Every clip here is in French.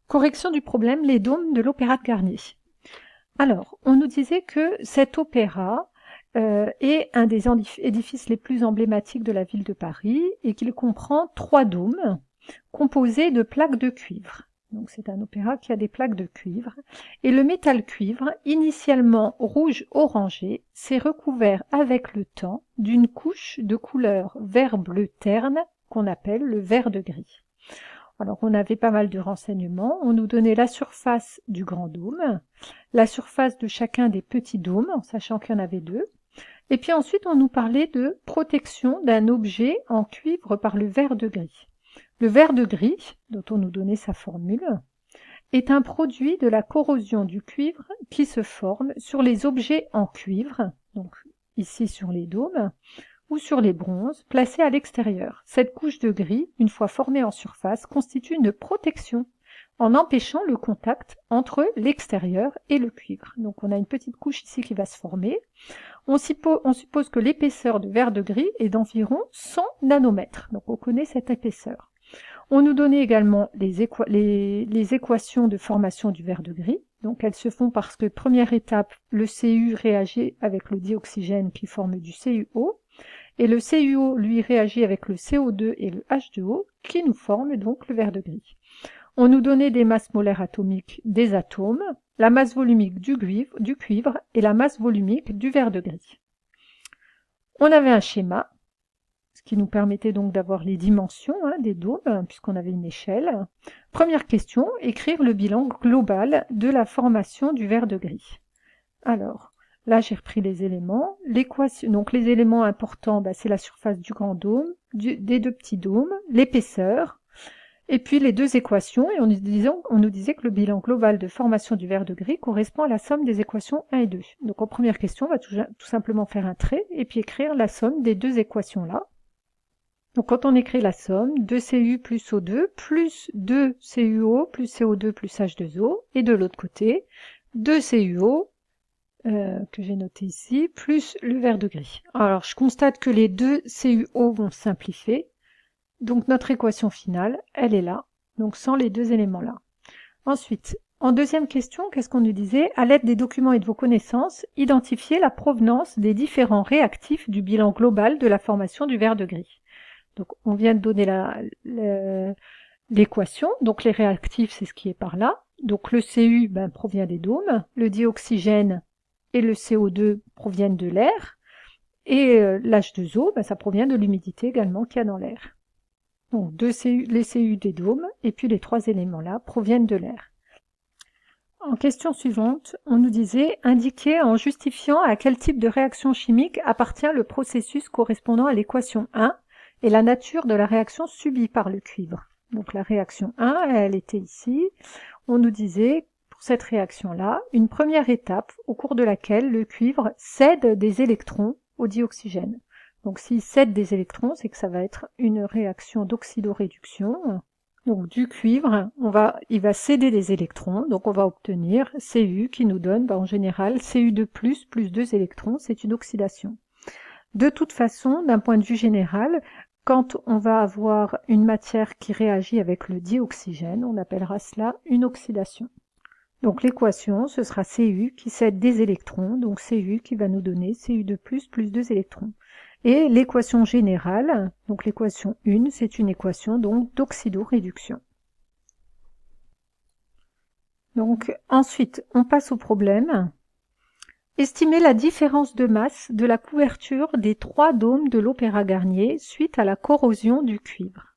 Correction du problème, les dômes de l'Opéra de Garnier. Alors, on nous disait que cet opéra est un des édifices les plus emblématiques de la ville de Paris et qu'il comprend 3 dômes composés de plaques de cuivre. Donc c'est un opéra qui a des plaques de cuivre. Et le métal cuivre, initialement rouge-orangé, s'est recouvert avec le temps d'une couche de couleur vert-bleu terne qu'on appelle le vert de gris. Alors on avait pas mal de renseignements, on nous donnait la surface du grand dôme, la surface de chacun des petits dômes, en sachant qu'il y en avait 2, et puis ensuite on nous parlait de protection d'un objet en cuivre par le vert de gris. Le vert de gris, dont on nous donnait sa formule, est un produit de la corrosion du cuivre qui se forme sur les objets en cuivre, donc ici sur les dômes, ou sur les bronzes placés à l'extérieur. Cette couche de gris, une fois formée en surface, constitue une protection en empêchant le contact entre l'extérieur et le cuivre. Donc on a une petite couche ici qui va se former. On suppose que l'épaisseur de verre de gris est d'environ 100 nanomètres. Donc on connaît cette épaisseur. On nous donnait également les équations de formation du verre de gris. Donc elles se font parce que, première étape, le Cu réagit avec le dioxygène qui forme du CuO, et le CuO, lui, réagit avec le CO2 et le H2O, qui nous forment donc le verre de gris. On nous donnait des masses molaires atomiques des atomes, la masse volumique du cuivre et la masse volumique du verre de gris. On avait un schéma, ce qui nous permettait donc d'avoir les dimensions des dômes, puisqu'on avait une échelle. Première question, écrire le bilan global de la formation du verre de gris. Alors, là, j'ai repris les éléments. Donc, les éléments importants, c'est la surface du grand dôme, des 2 petits dômes, l'épaisseur, et puis les 2 équations. Et on nous disait que le bilan global de formation du verre de gris correspond à la somme des équations 1 et 2. Donc, en première question, on va tout simplement faire un trait et puis écrire la somme des 2 équations-là. Donc, quand on écrit la somme, 2Cu plus O2 plus 2CuO plus CO2 plus H2O, et de l'autre côté, 2CuO que j'ai noté ici, plus le vert de gris. Alors, je constate que les 2 CuO vont simplifier. Donc, notre équation finale, elle est là, donc sans les 2 éléments-là. Ensuite, en deuxième question, qu'est-ce qu'on nous disait? À l'aide des documents et de vos connaissances, identifiez la provenance des différents réactifs du bilan global de la formation du vert de gris. Donc, on vient de donner l'équation. Donc, les réactifs, c'est ce qui est par là. Donc, le Cu provient des dômes, le dioxygène et le CO2 proviennent de l'air, et l'H2O, ça provient de l'humidité également qu'il y a dans l'air. Donc les Cu des dômes, et puis les 3 éléments-là proviennent de l'air. En question suivante, on nous disait « Indiquer en justifiant à quel type de réaction chimique appartient le processus correspondant à l'équation 1 et la nature de la réaction subie par le cuivre. » Donc la réaction 1, elle était ici. On nous disait cette réaction-là, une première étape au cours de laquelle le cuivre cède des électrons au dioxygène. Donc s'il cède des électrons, c'est que ça va être une réaction d'oxydoréduction. Donc du cuivre, il va céder des électrons, donc on va obtenir Cu qui nous donne en général Cu2+, plus 2 électrons, c'est une oxydation. De toute façon, d'un point de vue général, quand on va avoir une matière qui réagit avec le dioxygène, on appellera cela une oxydation. Donc l'équation, ce sera Cu qui cède des électrons, donc Cu qui va nous donner Cu2+, plus 2 électrons. Et l'équation générale, donc l'équation 1, c'est une équation donc d'oxydoréduction. Donc ensuite, on passe au problème. Estimer la différence de masse de la couverture des 3 dômes de l'Opéra Garnier suite à la corrosion du cuivre.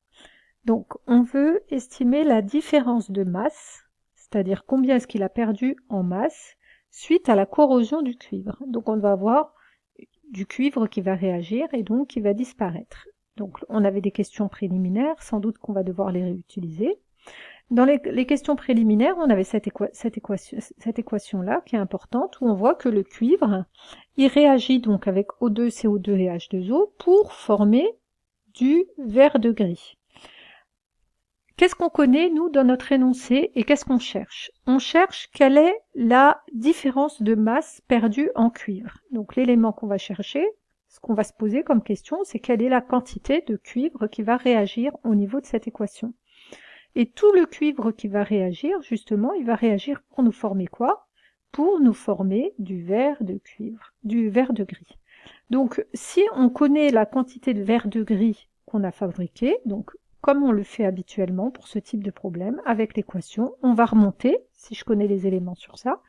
Donc on veut estimer la différence de masse, c'est-à-dire combien est-ce qu'il a perdu en masse suite à la corrosion du cuivre. Donc on va avoir du cuivre qui va réagir et donc qui va disparaître. Donc on avait des questions préliminaires, sans doute qu'on va devoir les réutiliser. Dans les questions préliminaires, on avait cette équation-là qui est importante, où on voit que le cuivre, il réagit donc avec O2, CO2 et H2O pour former du vert de gris. Qu'est-ce qu'on connaît, nous, dans notre énoncé, et qu'est-ce qu'on cherche? On cherche quelle est la différence de masse perdue en cuivre. Donc l'élément qu'on va chercher, ce qu'on va se poser comme question, c'est quelle est la quantité de cuivre qui va réagir au niveau de cette équation. Et tout le cuivre qui va réagir, justement, il va réagir pour nous former quoi? Pour nous former du verre de cuivre, du verre de gris. Donc, si on connaît la quantité de verre de gris qu'on a fabriqué, donc comme on le fait habituellement pour ce type de problème, avec l'équation, on va remonter, si je connais les éléments sur ça,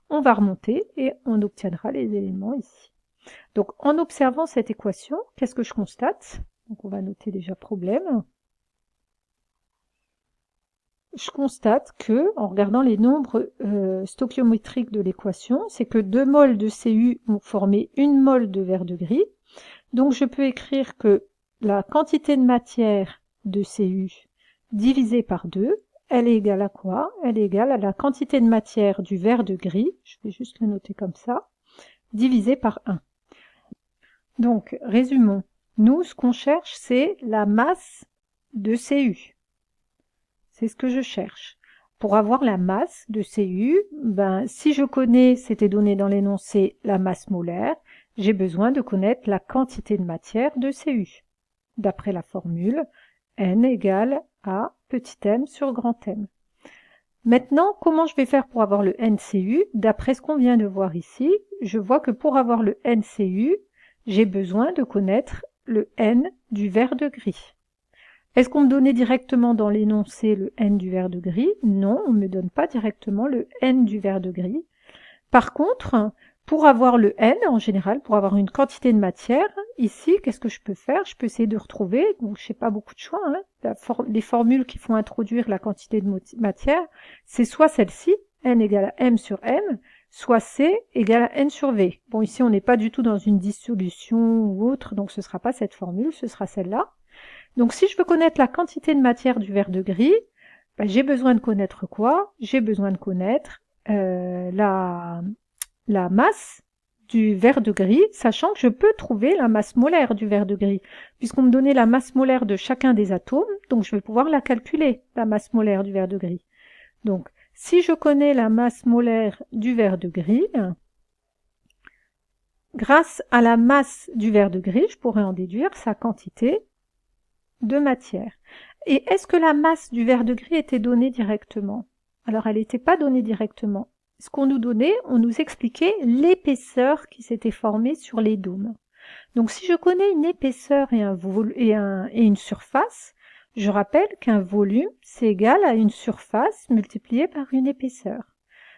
on va remonter et on obtiendra les éléments ici. Donc, en observant cette équation, qu'est-ce que je constate? Donc, on va noter déjà problème. Je constate que, en regardant les nombres stoichiométriques de l'équation, c'est que 2 moles de Cu vont former 1 mole de verre de gris. Donc je peux écrire que la quantité de matière de Cu divisée par 2, elle est égale à quoi? Elle est égale à la quantité de matière du verre de gris, je vais juste le noter comme ça, divisé par 1. Donc, résumons. Nous, ce qu'on cherche, c'est la masse de Cu. C'est ce que je cherche. Pour avoir la masse de Cu, si je connais, c'était donné dans l'énoncé, la masse molaire, j'ai besoin de connaître la quantité de matière de Cu. D'après la formule, N égale à petit m sur grand M. Maintenant, comment je vais faire pour avoir le NCU? D'après ce qu'on vient de voir ici, je vois que pour avoir le NCU, j'ai besoin de connaître le N du verre de gris. Est-ce qu'on me donnait directement dans l'énoncé le N du verre de gris? Non, on ne me donne pas directement le N du verre de gris. Par contre, pour avoir le N, en général, pour avoir une quantité de matière, ici, qu'est-ce que je peux faire? Je peux essayer de retrouver, donc je n'ai pas beaucoup de choix, les formules qui font introduire la quantité de matière, c'est soit celle-ci, N égale à M sur M, soit C égale à N sur V. Bon, ici, on n'est pas du tout dans une dissolution ou autre, donc ce ne sera pas cette formule, ce sera celle-là. Donc si je veux connaître la quantité de matière du verre de gris, j'ai besoin de connaître quoi? J'ai besoin de connaître la masse du verre de gris, sachant que je peux trouver la masse molaire du verre de gris, puisqu'on me donnait la masse molaire de chacun des atomes, donc je vais pouvoir la calculer, la masse molaire du verre de gris. Donc si je connais la masse molaire du verre de gris, grâce à la masse du verre de gris, je pourrais en déduire sa quantité de matière. Et est-ce que la masse du verre de gris était donnée directement? Alors elle n'était pas donnée directement. Ce qu'on nous donnait, on nous expliquait l'épaisseur qui s'était formée sur les dômes. Donc si je connais une épaisseur et une surface, je rappelle qu'un volume, c'est égal à une surface multipliée par une épaisseur.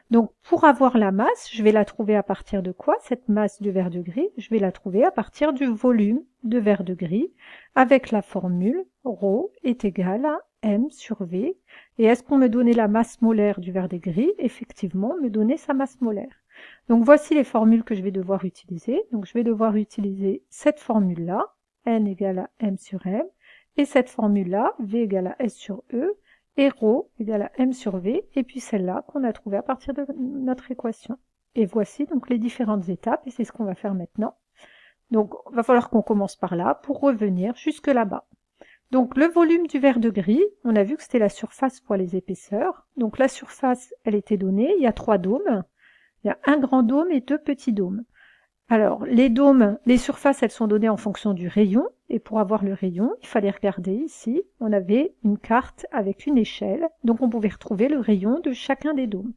Donc pour avoir la masse, je vais la trouver à partir de quoi? Cette masse du verre de gris, je vais la trouver à partir du volume de verre de gris avec la formule ρ est égal à m sur v. Et est-ce qu'on me donnait la masse molaire du verre de gris? Effectivement, on me donnait sa masse molaire. Donc voici les formules que je vais devoir utiliser. Donc je vais devoir utiliser cette formule-là, n égale à m sur m, et cette formule-là, v égale à s sur e, et ρ égale à m sur v, et puis celle-là qu'on a trouvée à partir de notre équation. Et voici donc les différentes étapes, et c'est ce qu'on va faire maintenant. Donc il va falloir qu'on commence par là pour revenir jusque là-bas. Donc le volume du verre de gris, on a vu que c'était la surface fois les épaisseurs. Donc la surface, elle était donnée, il y a 3 dômes. Il y a un grand dôme et 2 petits dômes. Alors, les dômes, les surfaces, elles sont données en fonction du rayon. Et pour avoir le rayon, il fallait regarder ici. On avait une carte avec une échelle. Donc, on pouvait retrouver le rayon de chacun des dômes.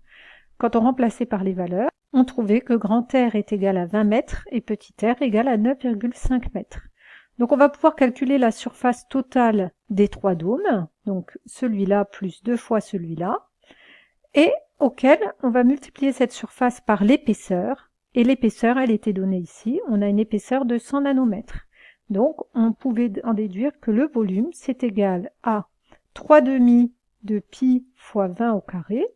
Quand on remplaçait par les valeurs, on trouvait que grand R est égal à 20 mètres et petit r égal à 9,5 mètres. Donc, on va pouvoir calculer la surface totale des 3 dômes. Donc, celui-là plus 2 fois celui-là. Et auquel on va multiplier cette surface par l'épaisseur. Et l'épaisseur, elle était donnée ici. On a une épaisseur de 100 nanomètres. Donc, on pouvait en déduire que le volume, c'est égal à 3/2 de pi fois 20 au carré,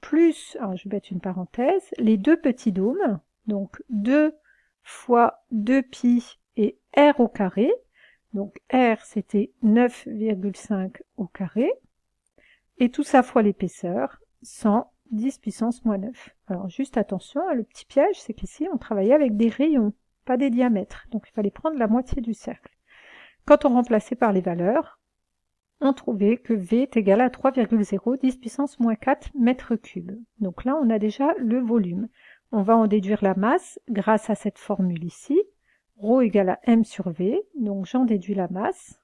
plus, alors je vais mettre une parenthèse, les 2 petits dômes, donc 2 fois 2pi et r au carré. Donc, r, c'était 9,5 au carré. Et tout ça fois l'épaisseur, 100 10 puissance moins 9. Alors juste attention, le petit piège, c'est qu'ici on travaillait avec des rayons, pas des diamètres. Donc il fallait prendre la moitié du cercle. Quand on remplaçait par les valeurs, on trouvait que V est égal à 3,0 10 puissance moins 4 mètres cubes. Donc là, on a déjà le volume. On va en déduire la masse grâce à cette formule ici. Ρ égale à m sur V. Donc j'en déduis la masse.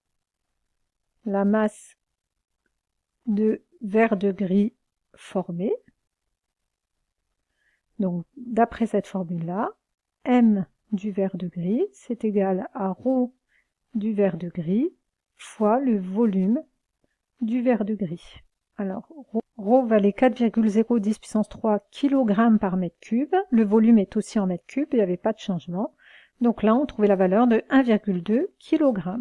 La masse de verre de gris formé. Donc, d'après cette formule-là, M du verre de gris, c'est égal à ρ du verre de gris fois le volume du verre de gris. Alors, ρ valait 4,010 puissance 3 kg par mètre cube. Le volume est aussi en mètres cubes, il n'y avait pas de changement. Donc là, on trouvait la valeur de 1,2 kg.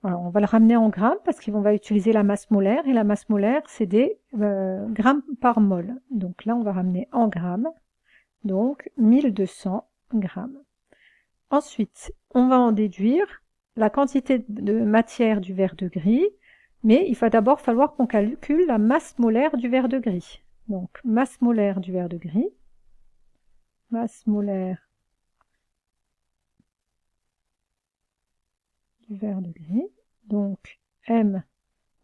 Alors, on va le ramener en grammes parce qu'on va utiliser la masse molaire. Et la masse molaire, c'est des grammes par mol. Donc là, on va ramener en grammes. Donc, 1200 grammes. Ensuite, on va en déduire la quantité de matière du verre de gris. Mais il va d'abord falloir qu'on calcule la masse molaire du verre de gris. Donc, masse molaire du verre de gris. Masse molaire du verre de gris. Donc, M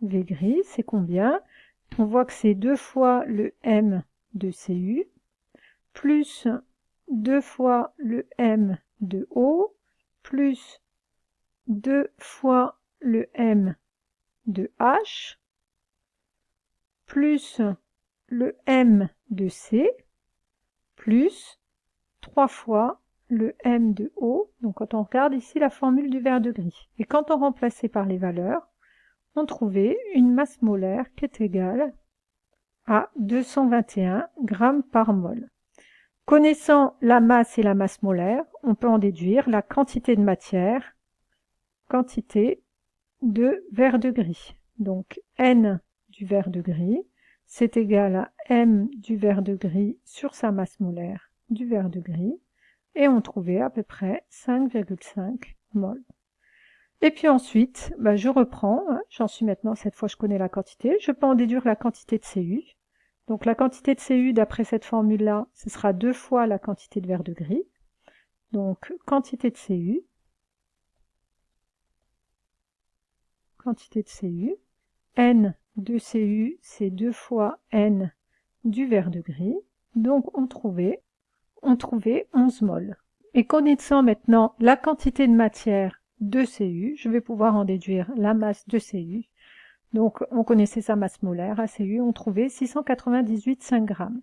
V gris, c'est combien? On voit que c'est 2 fois le M de Cu, plus 2 fois le M de O, plus 2 fois le M de H, plus le M de C, plus 3 fois le M de O. Donc quand on regarde ici la formule du verre de gris, et quand on remplaçait par les valeurs, on trouvait une masse molaire qui est égale à 221 grammes par mol. Connaissant la masse et la masse molaire, on peut en déduire la quantité de matière, quantité de verre de gris. Donc N du verre de gris, c'est égal à M du verre de gris sur sa masse molaire du verre de gris, et on trouvait à peu près 5,5 mol. Et puis ensuite, je reprends, j'en suis maintenant, cette fois je connais la quantité, je peux en déduire la quantité de Cu. Donc la quantité de Cu, d'après cette formule-là, ce sera 2 fois la quantité de verre de gris. Donc quantité de Cu, N de Cu, c'est 2 fois N du verre de gris. Donc on trouvait 11 mol. Et connaissant maintenant la quantité de matière de Cu, je vais pouvoir en déduire la masse de Cu. Donc on connaissait sa masse molaire, à Cu, on trouvait 698,5 grammes.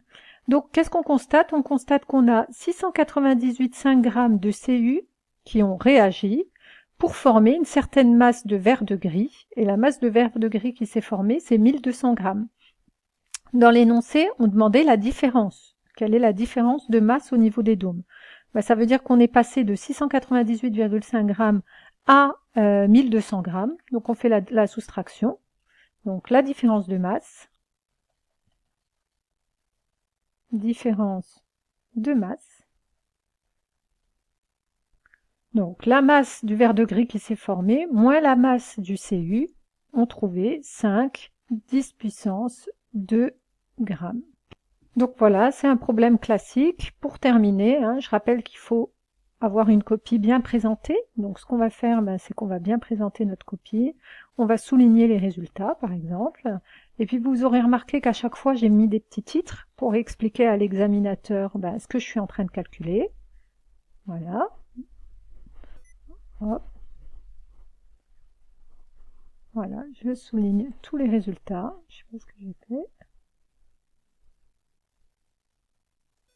Donc qu'est-ce qu'on constate? On constate qu'on a 698,5 grammes de Cu qui ont réagi pour former une certaine masse de verre de gris, et la masse de verre de gris qui s'est formée, c'est 1200 grammes. Dans l'énoncé, on demandait la différence. Quelle est la différence de masse au niveau des dômes? Ça veut dire qu'on est passé de 698,5 grammes à 1200 grammes. Donc on fait la soustraction. Donc la différence de masse. Donc la masse du verre de gris qui s'est formé, moins la masse du Cu, on trouvait 5, 10 puissance 2 grammes. Donc voilà, c'est un problème classique. Pour terminer, je rappelle qu'il faut avoir une copie bien présentée. Donc ce qu'on va faire, c'est qu'on va bien présenter notre copie. On va souligner les résultats, par exemple. Et puis vous aurez remarqué qu'à chaque fois, j'ai mis des petits titres pour expliquer à l'examinateur ce que je suis en train de calculer. Voilà. Hop. Voilà, je souligne tous les résultats. Je sais pas ce que j'ai fait.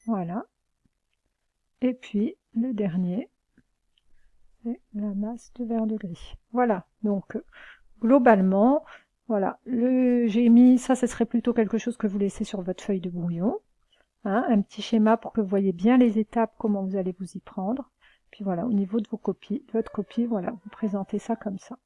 Voilà. Et puis, le dernier, c'est la masse de verre de gris. Voilà, donc globalement, voilà, j'ai mis, ça, ce serait plutôt quelque chose que vous laissez sur votre feuille de brouillon. Un petit schéma pour que vous voyez bien les étapes, comment vous allez vous y prendre. Puis voilà, au niveau de votre copie, voilà, vous présentez ça comme ça.